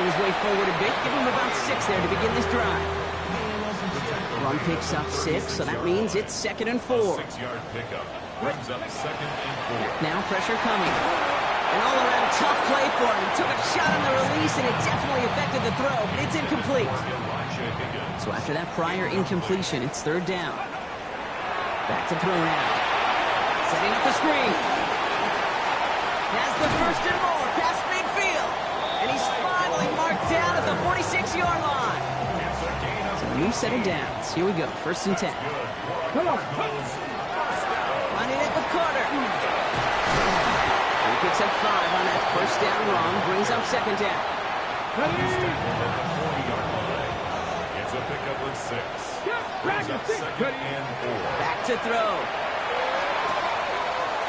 carrying his way forward a bit. Give him about 6 there to begin this drive. Run picks up 6, so that means it's 2nd and 4. 6-yard pickup brings up 2nd and 4. Now pressure coming. An all-around tough play for him. He took a shot on the release, and it definitely affected the throw, but it's incomplete. So after that prior incompletion, it's 3rd down. Back to throw now. Setting up the screen. Has the 1st and more past midfield. And he's finally marked down at the 46-yard line. So a new set of downs. Here we go. 1st and 10. Come on. Running it with Carter. He picks up 5 on that 1st down run. Brings up 2nd down. It's a pickup of 6. Brings up 2nd and 4. Back to throw.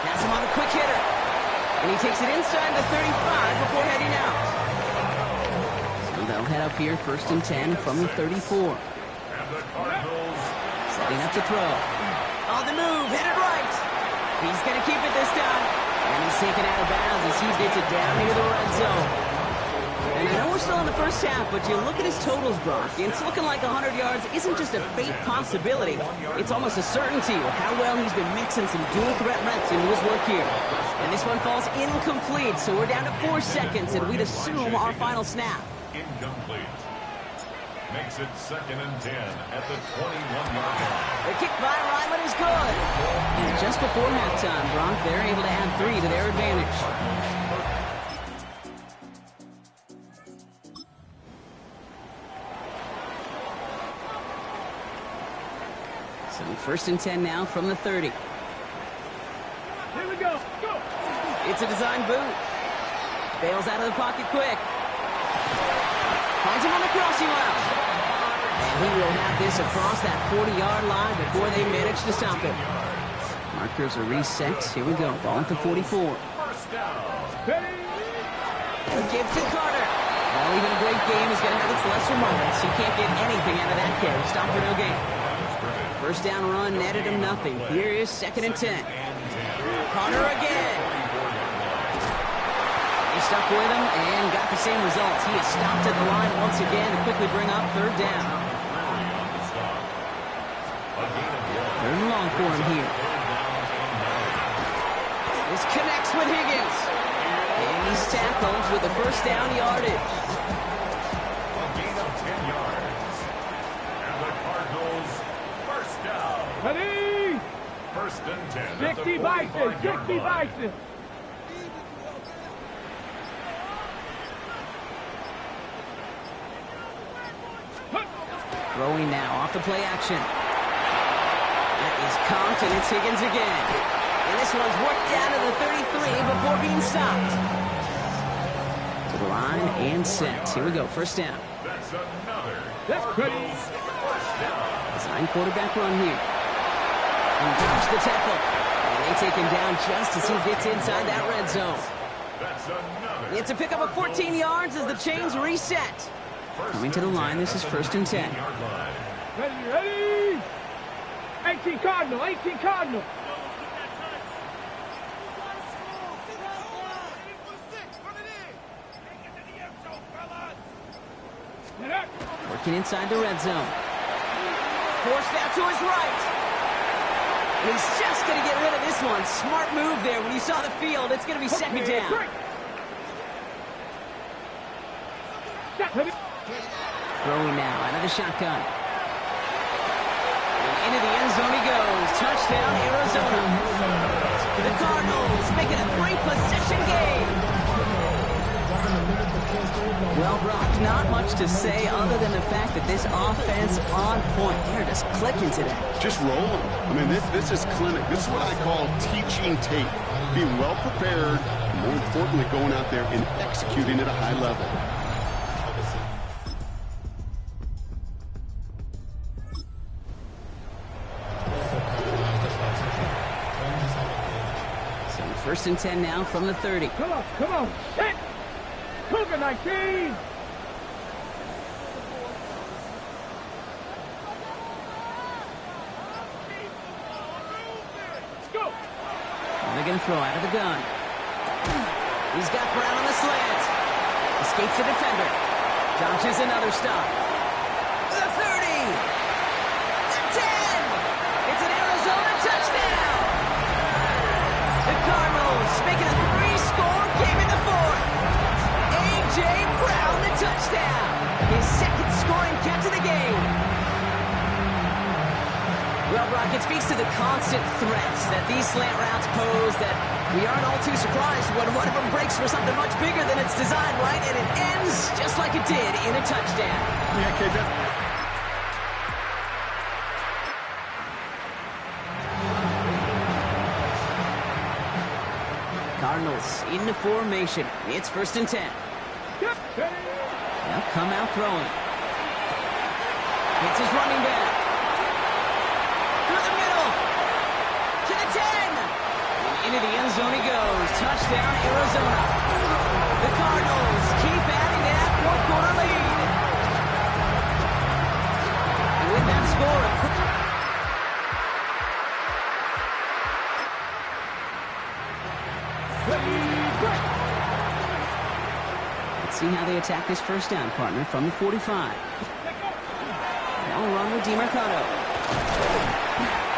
Has him on a quick hitter. And he takes it inside the 35 before heading out. So they'll head up here 1st and 10 from the 34. And the Cardinals setting up to throw. On the move, hit it right. He's going to keep it this time. And he's taken out of bounds as he gets it down near the red zone. And I know we're still in the 1st half, but you look at his totals, Brock. It's looking like 100 yards isn't just a fake possibility. It's almost a certainty with how well he's been mixing some dual threat reps into his work here. And this one falls incomplete, so we're down to 4 seconds, and we'd assume our final snap. Incomplete. Makes it 2nd and 10 at the 21-yard line. The kick by Ryman is good. And just before halftime, Brock, they're able to add 3 to their advantage. So 1st and 10 now from the 30. Here we go. Go. It's a design boot. Bails out of the pocket quick. Finds him on the crossing route. And he will have this across that 40-yard line before they manage to stop him. Markers are reset. Here we go. Ball at the 44. A give to Carter. Well, even a great game is going to have its lesser moments. He can't get anything out of that carry. Stop for no gain. 1st down run netted him nothing. Here is 2nd and 10. Carter again. He stuck with him and got the same results. He is stopped at the line once again to quickly bring up 3rd down. 3rd and long for him here. This connects with Higgins. And he's tackled with the 1st down yardage. A gain of 10 yards. And the Cardinals, 1st down. Ready? 1st and 10. 60 Bison. 60 Bison. Throwing now off the play action. That is comped, and it's Higgins again. And this one's worked down to the 33 before being stopped. To the line and set. Here we go. 1st down. That's another. That's pretty. 1st down. Design quarterback run here. And dodge the tackle. And they take him down just as he gets inside that red zone. That's another. It's a pickup of 14 yards as the chains reset. Coming to the line, this is 1st and 10. Ready, ready. 18 Cardinal, 18 Cardinal. Working inside the red zone. Forced out to his right. And he's just going to get rid of this one. Smart move there when you saw the field. It's going to be 2nd down. Throwing now out of the shotgun. And into the end zone he goes. Touchdown, Arizona. The Cardinals make it a 3-possession game. Well, Brock, not much to say other than the fact that this offense on point. They're just clicking today. Just rolling. I mean, this is clinic. This is what I call teaching tape. Being well prepared, and more importantly, going out there and executing at a high level. So 1st and 10 now from the 30. Come on, come on. Hit. Cougar 19. They're going to throw out of the gun. He's got Brown on the slant. Escapes the defender. Dodges another stop. The 30. The 10. It's an Arizona touchdown. The Cardinals making a 3-score game in the fourth. A.J. Brown, the touchdown. His second scoring catch of the game. Well, Brock, it speaks to the constant threats that these slant routes pose that we aren't all too surprised when one of them breaks for something much bigger than it's designed, right? And it ends just like it did in a touchdown. Yeah, okay, Cardinals in the formation. It's 1st and 10. They'll come out throwing. It's his running back. Through the middle. To the 10. And into the end zone he goes. Touchdown, Arizona. The Cardinals keep adding to that fourth-quarter lead. And with that score, let's see how they attack this first down, partner, from the 45. Now run with DeMarcado.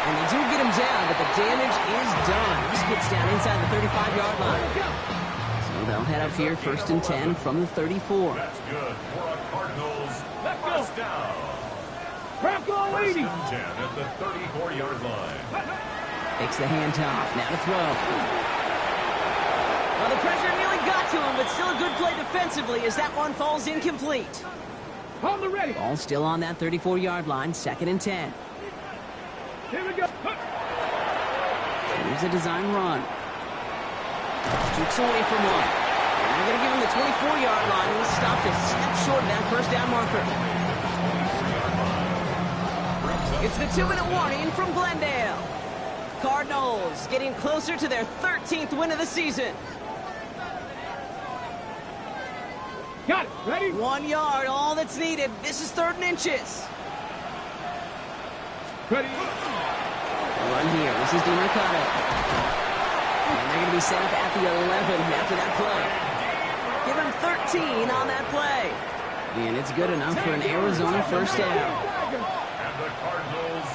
And they do get him down, but the damage is done. This gets down inside the 35-yard line. So they'll head up here, 1st and 10 from the 34. That's good for a Cardinals first down. Bronco 80. 10 at the 34-yard line. Takes the handoff. Now to throw. Well, the pressure nearly got to him, but still a good play defensively as that one falls incomplete. On the ready. Ball still on that 34-yard line, 2nd and 10. Here we go. Here's a design run. Jukes away from one. And they're going to give him the 24-yard line. He's stopped a step short of that first down marker. It's the 2-minute warning from Glendale. Cardinals getting closer to their 13th win of the season. Got it. Ready? 1 yard, all that's needed. This is 3rd and inches. Ready. Run here. This is DeMarcado. And they're going to be set up at the 11 after that play. Give him 13 on that play. And it's good enough for an Arizona first down. And the Cardinals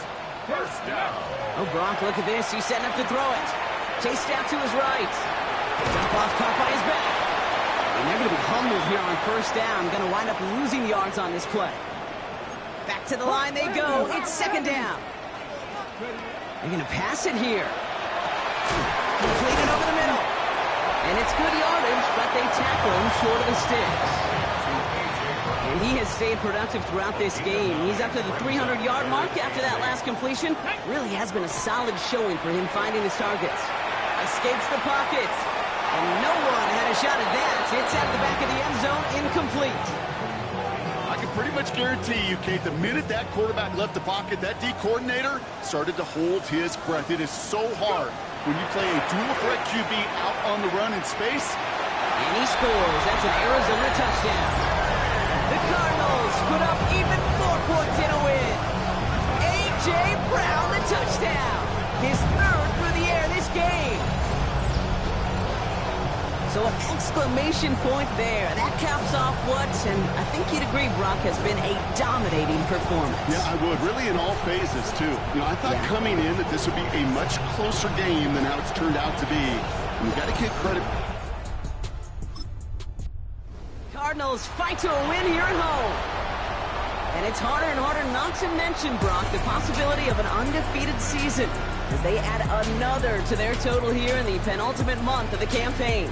first down. Oh, Brock, look at this. He's setting up to throw it. Chased out to his right. Jump off caught by his back. And they're going to be humbled here on first down. Going to wind up losing yards on this play. Back to the line they go. It's 2nd down. They're going to pass it here. Completed over the middle. And it's good yardage, but they tackle him short of the sticks. And he has stayed productive throughout this game. He's up to the 300-yard mark after that last completion. Really has been a solid showing for him finding his targets. Escapes the pocket. And no one had a shot at that. It's at the back of the end zone, incomplete. I can pretty much guarantee you, Kate, the minute that quarterback left the pocket, that D coordinator started to hold his breath. It is so hard when you play a dual threat QB out on the run in space. And he scores. That's an Arizona touchdown. The Cardinals put up even more points in a win. A.J. Brown, the touchdown. His 3rd through the air this game. So an exclamation point there. That caps off what, and I think you'd agree, Brock, has been a dominating performance. Yeah, I would. Really in all phases, too. You know, I thought coming in that this would be a much closer game than how it's turned out to be. And you've got to give credit. Cardinals fight to a win here at home. And it's harder and harder not to mention, Brock, the possibility of an undefeated season as they add another to their total here in the penultimate month of the campaign.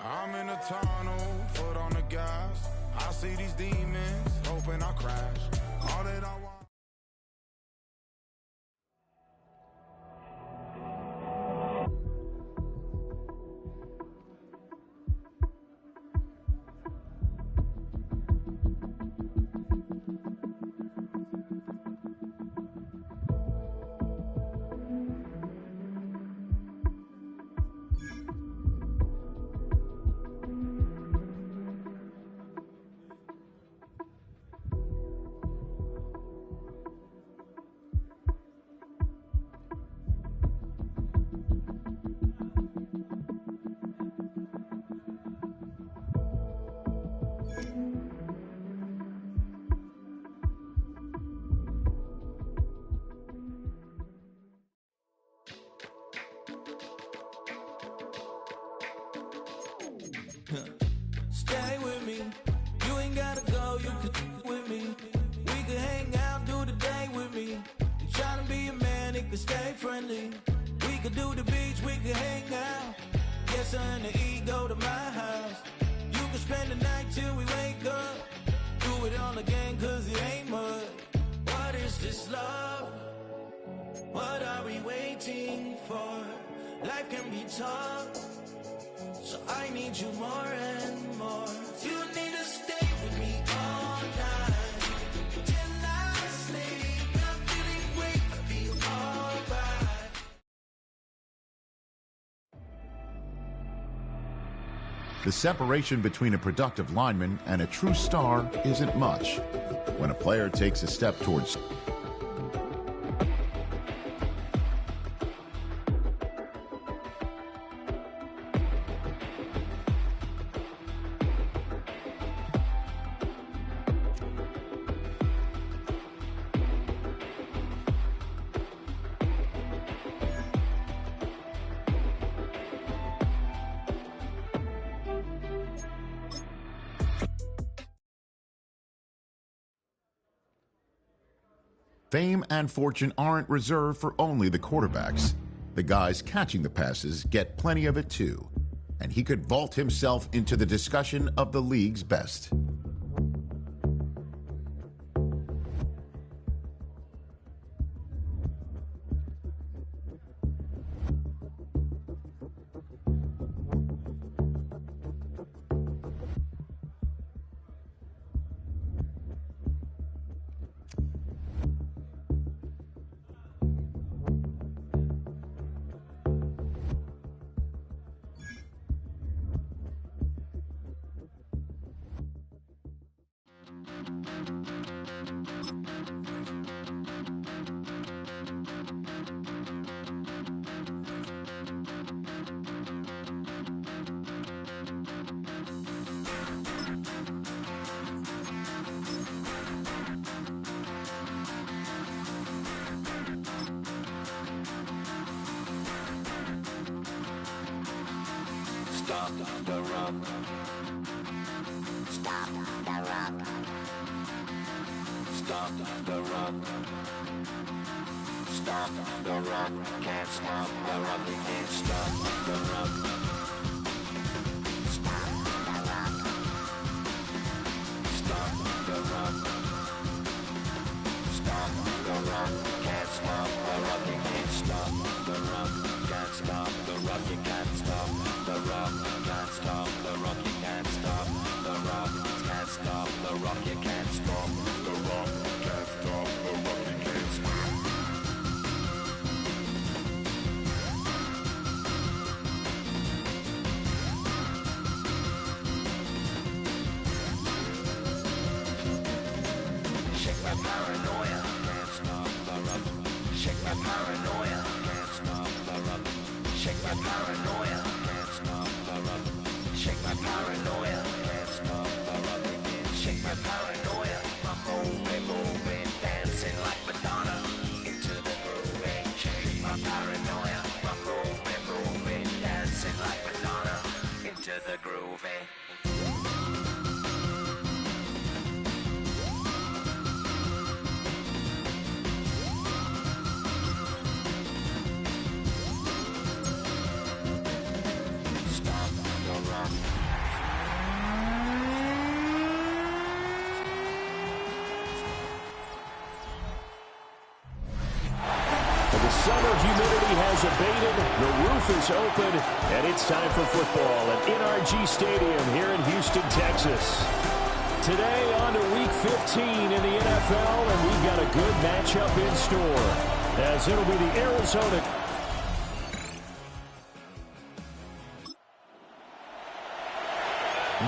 I'm in a tunnel, foot on the gas. I see these demons, hoping I crash. All that I want. Stay with me. You ain't gotta go, you could with me. We could hang out, do the day with me. You tryna be a man, it could stay friendly. We could do the beach, we could hang out. Yes, her and the E go to my house. You could spend the night till we wake up. Do it all again, cause it ain't mud. What is this love? What are we waiting for? Life can be tough, so I need you more and more. You need to stay with me all night till I sleep. I'm feeling weak, I'll be alright. The separation between a productive lineman and a true star isn't much. When a player takes a step towards fame and fortune aren't reserved for only the quarterbacks. The guys catching the passes get plenty of it too, and he could vault himself into the discussion of the league's best. Stop the run. Stop the run. Stop the run. Stop the run. Can't stop the run. You can't stop the run. Stop the run. Stop the run. Stop the run. Can't stop the run. You can't stop the run. Can't stop the run. You can't stop the run. Can't stop the run. You can't stop the run. Can't stop the run. You can't stop the run. Can't stop the run. You can't stop. Shake my paranoia. Can't stop the run. Shake my paranoia. Can't stop the run. Shake my paranoia. Can't stop the run. Shake my paranoia. Can't stop the run. Shake my paranoia. I'm moving, dancing like Madonna into the groove. Shake my paranoia. I'm moving, dancing like Madonna into the groove. Stop the run. The summer humidity has abated, the roof is open, and it's time for football at NRG Stadium here in Houston, Texas. Today on to Week 15 in the NFL, and we've got a good matchup in store, as it'll be the Arizona.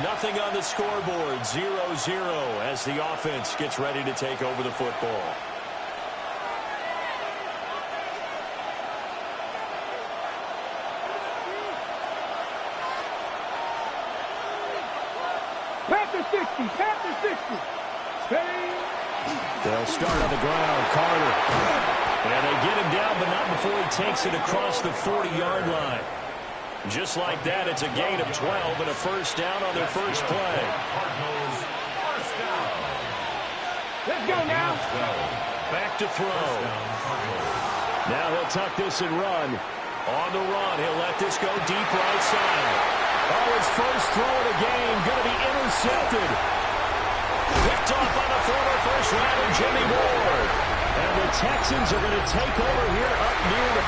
Nothing on the scoreboard, 0-0 as the offense gets ready to take over the football. Panther 60, Panther 60. Stay. They'll start on the ground, Carter. And they get him down, but not before he takes it across the 40-yard line. Just like that, it's a gain of 12 and a first down on their first play. Let's go now. Back to throw. Now he'll tuck this and run. On the run, he'll let this go deep right side. Oh, his first throw of the game going to be intercepted. Picked off by the former first rounder, Jimmy Ward. And the Texans are going to take over here up near the...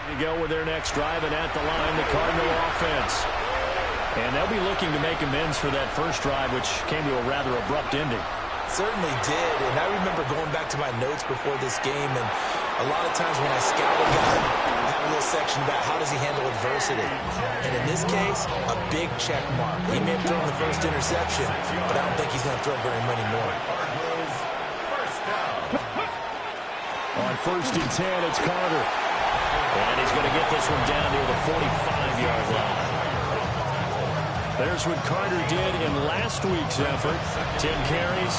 To go with their next drive, and at the line, the Cardinal offense. And they'll be looking to make amends for that first drive, which came to a rather abrupt ending. Certainly did, and I remember going back to my notes before this game, and a lot of times when I scout a guy, I have a little section about how does he handle adversity. And in this case, a big check mark. He may have thrown the first interception, but I don't think he's going to throw very many more. On 1st and 10, it's Carter. And he's going to get this one down near the 45-yard line. There's what Carter did in last week's effort. 10 carries,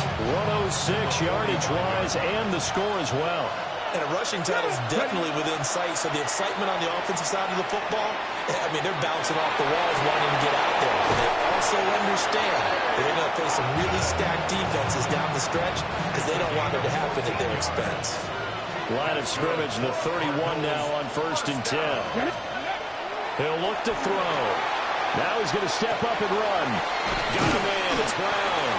106 yardage-wise, and the score as well. And a rushing title is definitely within sight, so the excitement on the offensive side of the football, I mean, they're bouncing off the walls wanting to get out there. But they also understand that they're going to face some really stacked defenses down the stretch because they don't want it to happen at their expense. Line of scrimmage, the 31 now on 1st and 10. He'll look to throw. Now he's going to step up and run. Got a man. It's Brown.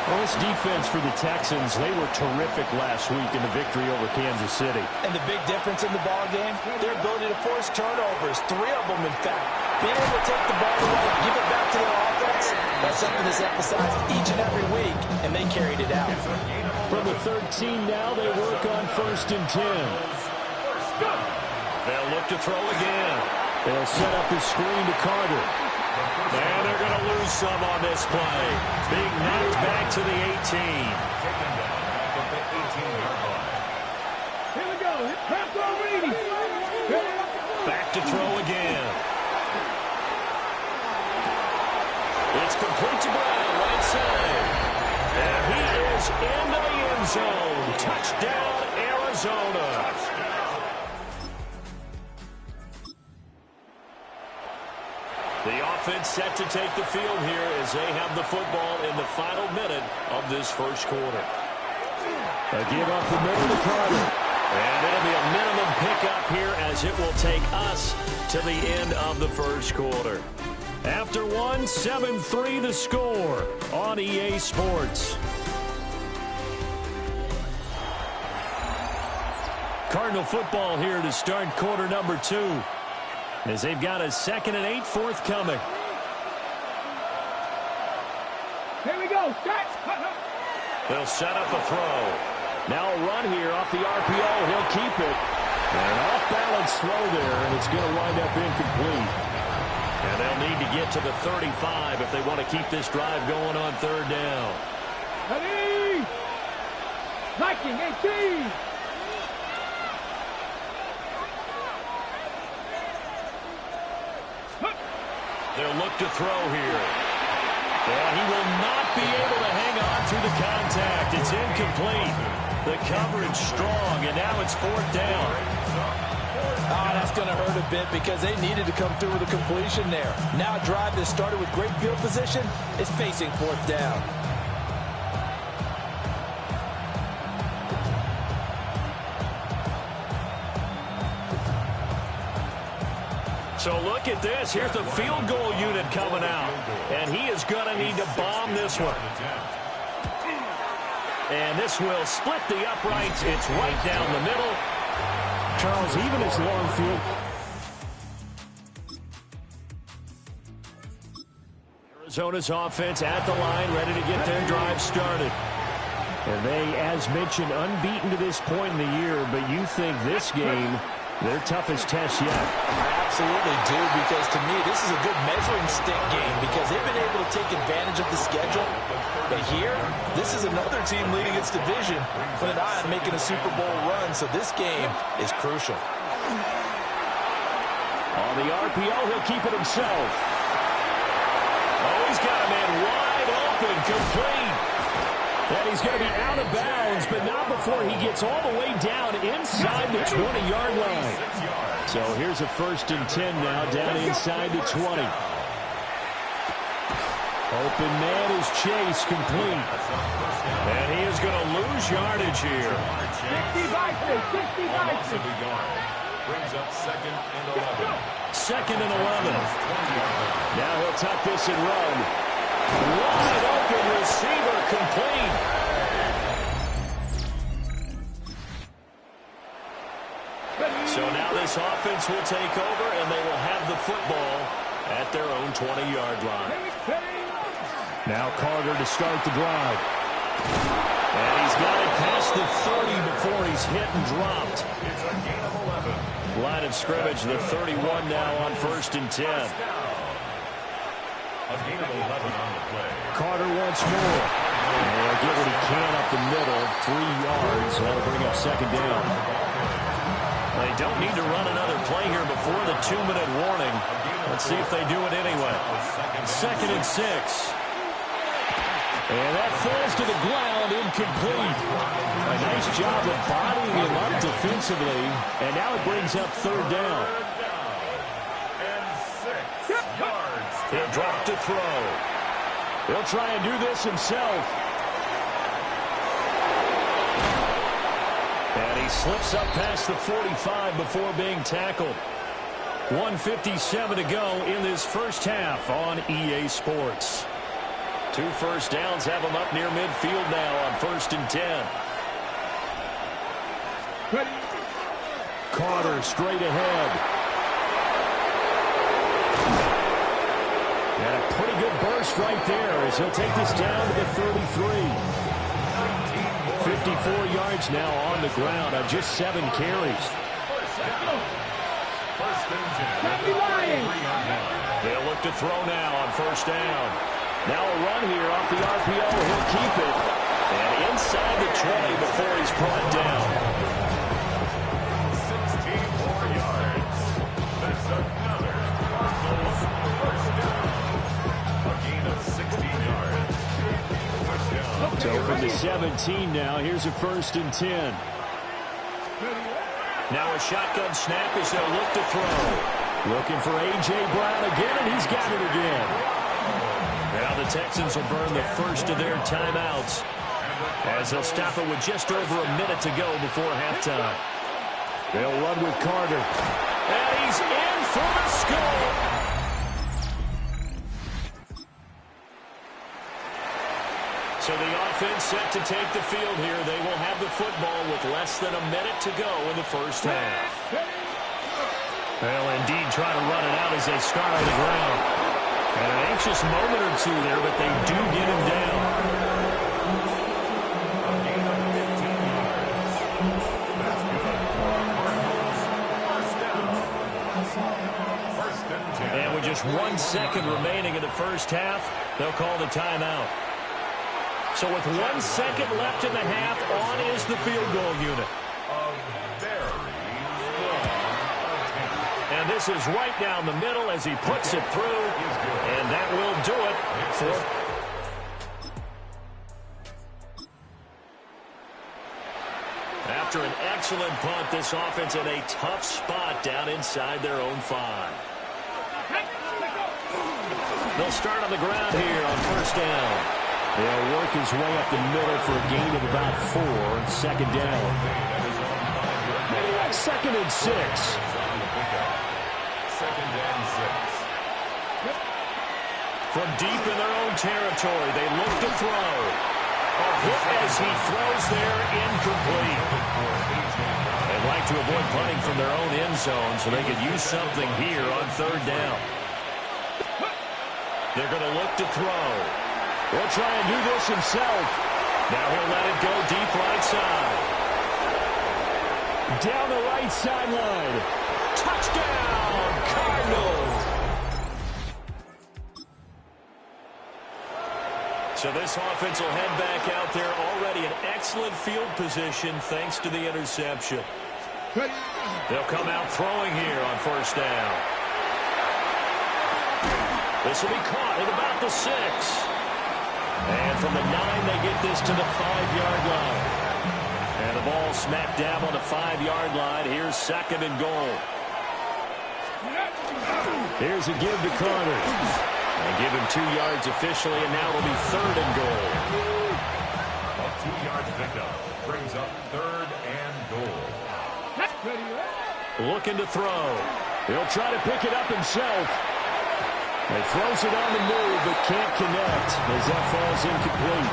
Well, this defense for the Texans, they were terrific last week in the victory over Kansas City. And the big difference in the ball game, their ability to force turnovers, 3 of them, in fact. Being able to take the ball away, give it back to their offense, that's something that's emphasized each and every week, and they carried it out. From the 13 now, they work on 1st and 10. They'll look to throw again. They'll set up the screen to Carter. And they're going to lose some on this play. Being knocked back to the 18. Here we go. Half throw ready. Back to throw again. It's complete to Brown, right side. And he is into the end zone. Touchdown, Arizona. The offense set to take the field here as they have the football in the final minute of this first quarter. A give up the middle to Carter. And it'll be a minimum pickup here as it will take us to the end of the first quarter. After 7-3 the score on EA Sports. Cardinal football here to start quarter number 2. As they've got a 2nd and 8 forthcoming. Here we go. Start. They'll set up a throw. Now a run here off the RPO. He'll keep it. An off-balance throw there, and it's going to wind up incomplete. And they'll need to get to the 35 if they want to keep this drive going on 3rd down. Ready. Viking 18. They'll look to throw here. And he will not be able to hang on through the contact. It's incomplete. The coverage strong, and now it's 4th down. Oh, that's going to hurt a bit because they needed to come through with a completion there. Now a drive that started with great field position is facing 4th down. So look at this. Here's the field goal unit coming out. And he is going to need to bomb this one. And this will split the uprights. It's right down the middle. Charles, even his long field. Arizona's offense at the line, ready to get their drive started. And they, as mentioned, unbeaten to this point in the year. But you think this game, their toughest test yet? I absolutely do, because to me, this is a good measuring stick game because they've been able to take advantage of the schedule. But here, this is another team leading its division with an eye on making a Super Bowl run, so this game is crucial. On the RPO, he'll keep it himself. Oh, he's got a man wide open, complete. And he's going to be out of bounds, but not before he gets all the way down inside the 20-yard line. So here's a 1st and 10 now, down inside the 20. Open man is Chase, complete. And he is going to lose yardage here. 60 Bison. Brings up 2nd and 11. 2nd and 11. Now he'll tuck this and run. Wide open receiver, complete. So now this offense will take over, and they will have the football at their own 20-yard line. Now Carter to start the drive. And he's got it past the 30 before he's hit and dropped. It's a gain of 11. Line of scrimmage, the 31 now on 1st and 10. A gain of 11 on the play. Carter once more. And he'll get what he can up the middle. 3 yards. That'll bring up 2nd down. They don't need to run another play here before the 2-minute warning. Let's see if they do it anyway. 2nd and 6. And that falls to the ground, incomplete. A nice job of bodying him up defensively. And now it brings up 3rd down. And 6 yards. He'll drop to throw. He'll try and do this himself. And he slips up past the 45 before being tackled. 1:57 to go in this first half on EA Sports. 2 first downs have him up near midfield now on 1st and 10. Carter straight ahead. And a pretty good burst right there as he'll take this down to the 33. 54 yards now on the ground on just 7 carries. They'll look to throw now on 1st down. Now a run here off the RPO. He'll keep it. And inside the 20 before he's brought down. 64 yards. That's another close 1st down. A gain of 16 yards. 1st down. So from the 17 now, here's a 1st and 10. Now a shotgun snap as they'll look to throw. Looking for A.J. Brown again, and he's got it again. Now the Texans will burn the first of their timeouts as they'll stop it with just over a minute to go before halftime. They'll run with Carter. And he's in for the score. So the offense set to take the field here. They will have the football with less than a minute to go in the first half. They'll indeed try to run it out as they start on the ground. And an anxious moment or two there, but they do get him down. And with just 1 second remaining in the first half, they'll call the timeout. So with 1 second left in the half, on is the field goal unit. And this is right down the middle as he puts it through. And that will do it for... After an excellent punt, this offense in a tough spot down inside their own 5. They'll start on the ground here on 1st down. They'll work his way up the middle for a gain of about 4 on 2nd down. 2nd and 6. 2nd and 6. From deep in their own territory, they look to throw. A hit as he throws there, incomplete. They'd like to avoid punting from their own end zone so they could use something here on 3rd down. They're going to look to throw. He'll try and do this himself. Now he'll let it go deep right side. Down the right sideline. Touchdown, Cardinals. So this offense will head back out there, already in excellent field position thanks to the interception. They'll come out throwing here on 1st down. This will be caught at about the 6. And from the 9, they get this to the 5-yard line. And the ball smacked down on the 5-yard line. Here's 2nd and goal. Here's a give to Carter. And give him 2 yards officially, and now it'll be 3rd and goal. A 2-yard pickup brings up 3rd and goal. Looking to throw. He'll try to pick it up himself. He throws it on the move, but can't connect as that falls incomplete.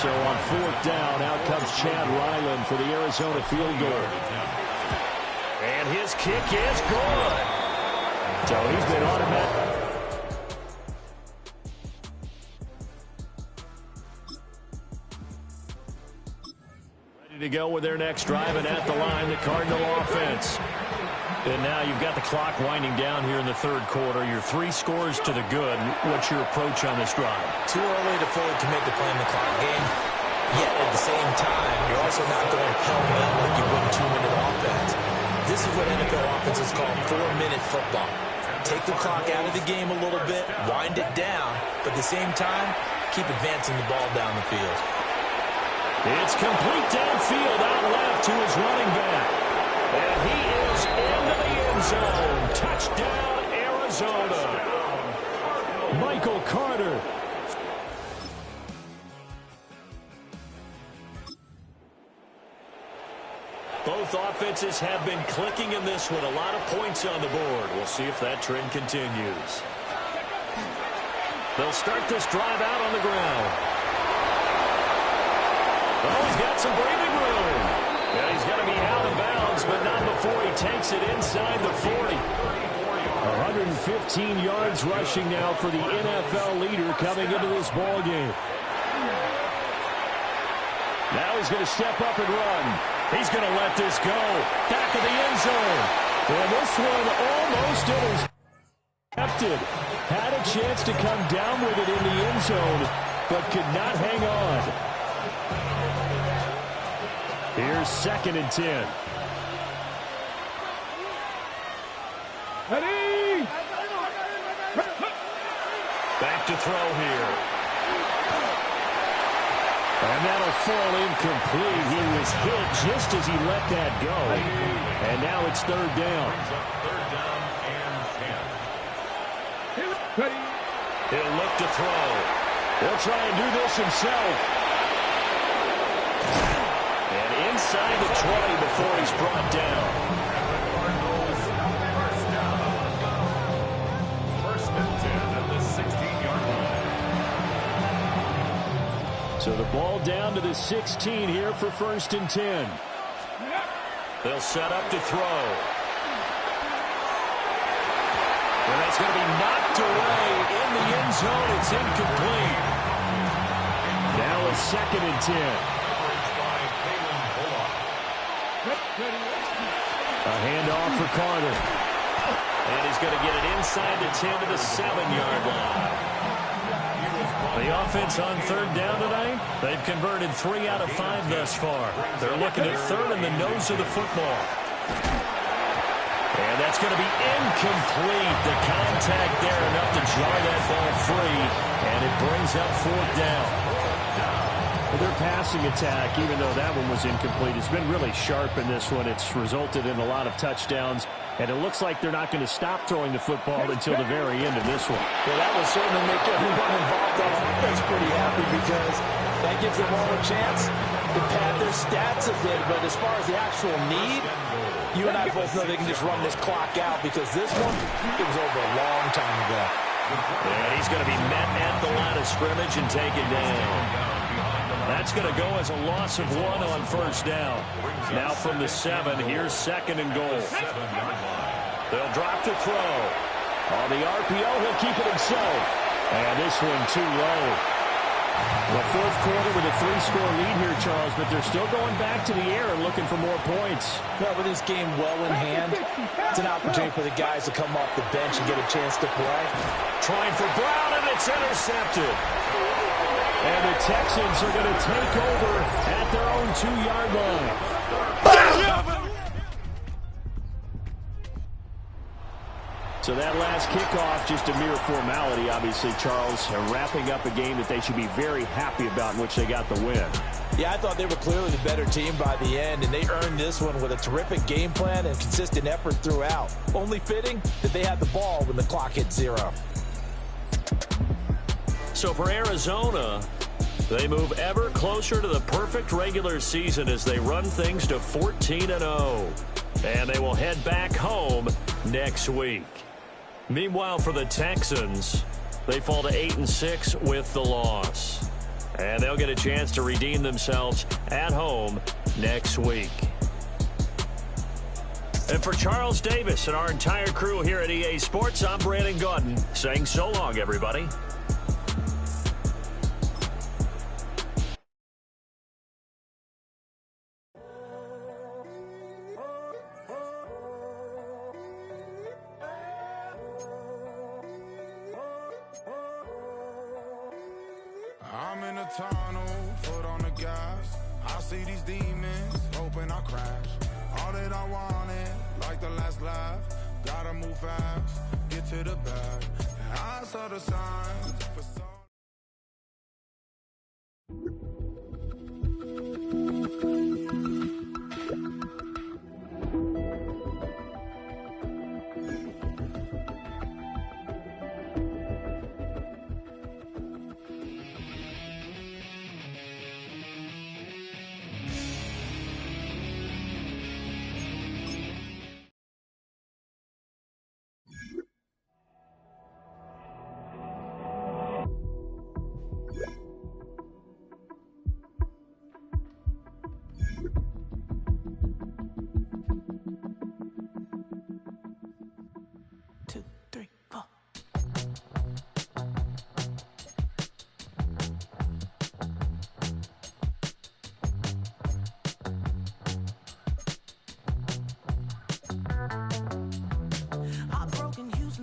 So on 4th down, out comes Chad Ryland for the Arizona field goal. And his kick is good. So he's been automatic. Ready to go with their next drive, and at the line, the Cardinal offense. And now you've got the clock winding down here in the 3rd quarter. Your 3 scores to the good. What's your approach on this drive? Too early to fully commit to playing the clock game. Yet at the same time, you're also not going pell-mell like you would in 2-minute offense. This is what NFL offenses call 4-minute football. Take the clock out of the game a little bit, wind it down, but at the same time, keep advancing the ball down the field. It's complete downfield out left to his running back. And he is into the end zone. Touchdown, Arizona. Michael Carter. Both offenses have been clicking in this one. A lot of points on the board. We'll see if that trend continues. They'll start this drive out on the ground. Oh, he's got some breathing room. Yeah, he's going to be out of bounds, but not before he takes it inside the 40. 115 yards rushing now for the NFL leader coming into this ball game. Now he's going to step up and run. He's going to let this go. Back of the end zone. And this one almost intercepted. Had a chance to come down with it in the end zone, but could not hang on. Here's 2nd and 10. Ready? Back to throw here. And that'll fall incomplete. He was hit just as he let that go. And now it's 3rd down. 3rd down and 10. Ready? He'll look to throw. He'll try and do this himself. And inside the 20 before he's brought down. First and 10 at the 16-yard line. So the ball down to the 16 here for 1st and 10. They'll set up to throw. And that's going to be knocked away in the end zone. It's incomplete. Now it's 2nd and 10. A handoff for Carter. And he's going to get it inside the 10 to the 7-yard line. The offense on 3rd down tonight, they've converted 3 out of 5 thus far. They're looking at 3rd in the nose of the football. And that's going to be incomplete. The contact there enough to jar that ball free, and it brings up 4th down. Well, their passing attack, even though that one was incomplete, has been really sharp in this one. It's resulted in a lot of touchdowns, and it looks like they're not going to stop throwing the football until the very end of this one. Well, that will certainly make everyone involved on offense pretty happy because that gives them all a chance to pad their stats a bit. But as far as the actual need, you and I both know they can just run this clock out because this one, it was over a long time ago. And he's going to be met at the line of scrimmage and taken down. That's going to go as a loss of 1 on 1st down. Now from the 7, here's 2nd and goal. They'll drop to throw. On the RPO, he'll keep it himself. And this one too low. The 4th quarter with a 3-score lead here, Charles, but they're still going back to the air and looking for more points. Well, with this game well in hand, it's an opportunity for the guys to come off the bench and get a chance to play. Trying for Brown, and it's intercepted. And the Texans are going to take over at their own 2-yard line. So that last kickoff, just a mere formality, obviously, Charles, wrapping up a game that they should be very happy about in which they got the win. Yeah, I thought they were clearly the better team by the end, and they earned this one with a terrific game plan and consistent effort throughout. Only fitting that they had the ball when the clock hit 0. So for Arizona, they move ever closer to the perfect regular season as they run things to 14-0. And they will head back home next week. Meanwhile, for the Texans, they fall to 8-6 with the loss. And they'll get a chance to redeem themselves at home next week. And for Charles Davis and our entire crew here at EA Sports, I'm Brandon Gaudin saying so long, everybody. I'm in a tunnel, foot on the gas. I see these demons, hoping I crash. All that I wanted, like the last laugh. Gotta move fast, get to the bag. And I saw the signs for so.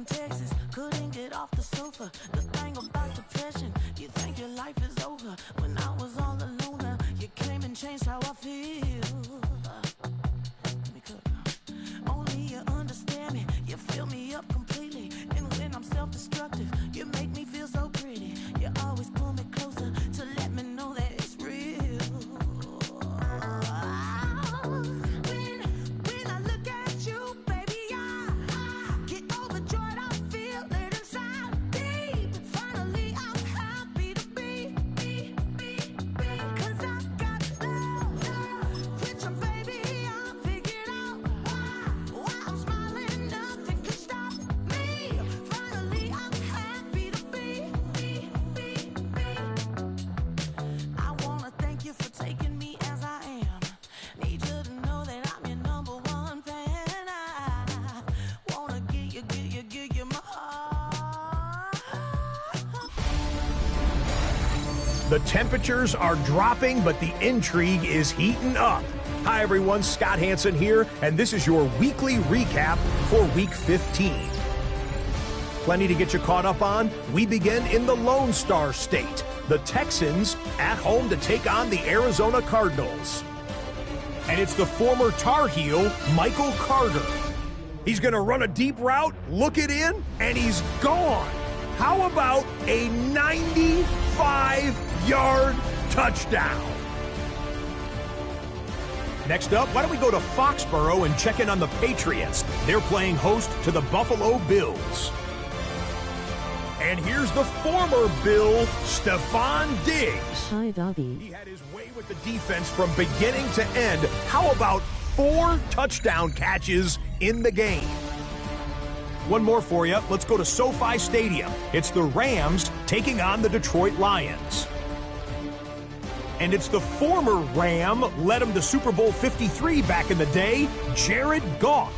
Texas, couldn't get off the sofa. The thing about depression, you think your life is over. When I was all alone, now you came and changed how I feel. Let me cook. Only you understand me, you fill me up completely. And when I'm self-destructive, you make me feel so pretty. You always pull me closer to let me know that it's real. When I look at you, baby, I get overjoyed. The temperatures are dropping, but the intrigue is heating up. Hi, everyone. Scott Hansen here, and this is your weekly recap for Week 15. Plenty to get you caught up on. We begin in the Lone Star State. The Texans at home to take on the Arizona Cardinals. And it's the former Tar Heel, Michael Carter. He's going to run a deep route, look it in, and he's gone. How about a 95-yard touchdown? Next up, why don't we go to Foxborough and check in on the Patriots? They're playing host to the Buffalo Bills. And here's the former Bill, Stephon Diggs. Hi, Bobby. He had his way with the defense from beginning to end. How about 4 touchdown catches in the game? One more for you. Let's go to SoFi Stadium. It's the Rams taking on the Detroit Lions. And it's the former Ram, led him to Super Bowl 53 back in the day, Jared Goff.